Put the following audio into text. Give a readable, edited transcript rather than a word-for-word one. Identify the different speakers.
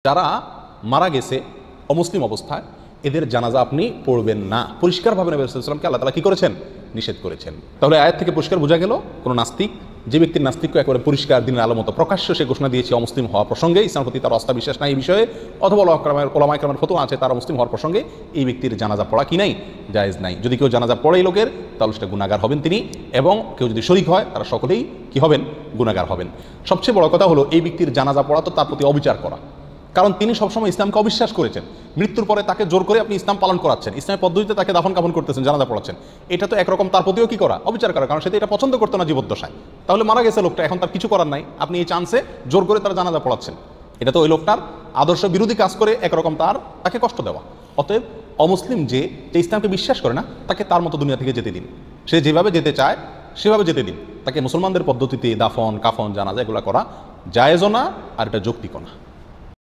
Speaker 1: যারা মারা গেছে অমুসলিম অবস্থায় এদের জানাজা আপনি পড়বেন না, পরিষ্কারভাবে নবী সাল্লাল্লাহু আলাইহি ওয়াসাল্লামকে আল্লাহ তাআলা কি করেছেন? নিষেধ করেছেন। তাহলে আয়াত থেকে পরিষ্কার বোঝা গেল কোনো নাস্তিক, যে ব্যক্তির নাস্তিক্য একেবারে পরিষ্কার দিনের আলো মতো প্রকাশ্য সে ঘোষণা দিয়েছে অমুসলিম হওয়া প্রসঙ্গে, ইসলামের প্রতি তার আস্থা বিশ্বাস নাই এই বিষয়ে, অথবা ওলামায়ে কেরামের ফতোয়া আছে তার মুসলিম হওয়ার প্রসঙ্গে, এই ব্যক্তির জানাজা পড়া কি নাই? জায়েজ নাই। যদি কেউ জানাজা পড়ে এই লোকের, তাহলে সেটা গুনাহগার হবেন তিনি, এবং কেউ যদি শরীক হয় তারা সকলেই কি হবেন? গুনাহগার হবেন। সবচেয়ে বড় কথা হলো এই ব্যক্তির জানাজা পড়া তো তার প্রতি অবিচার করা, কারণ তিনি সবসময় ইসলামকে অবিশ্বাস করেছেন। মৃত্যুর পরে তাকে জোর করে আপনি ইসলাম পালন করাচ্ছেন, ইসলামের পদ্ধতিতে তাকে দাফন কাফন করতেছেন, জানাজা পড়াচ্ছেন। এটা তো একরকম তার প্রতিও কি করা? অবিচার করা, কারণ সে তো এটা পছন্দ করতো না জীবদ্দশায়। তাহলে মারা গেছে লোকটা, এখন তার কিছু করার নাই, আপনি এই চান্সে জোর করে তার জানাজা পড়াচ্ছেন। এটা তো ওই লোকটার আদর্শ বিরোধী কাজ করে একরকম তাকে কষ্ট দেওয়া। অতএব অমুসলিম যে ইসলামকে বিশ্বাস করে না, তাকে তার মতো দুনিয়া থেকে যেতে দিন। সে যেভাবে যেতে চায় সেভাবে যেতে দিন। তাকে মুসলমানদের পদ্ধতিতে দাফন কাফন জানাজা এগুলো করা জায়েজও না, আর এটা যৌক্তিকও না।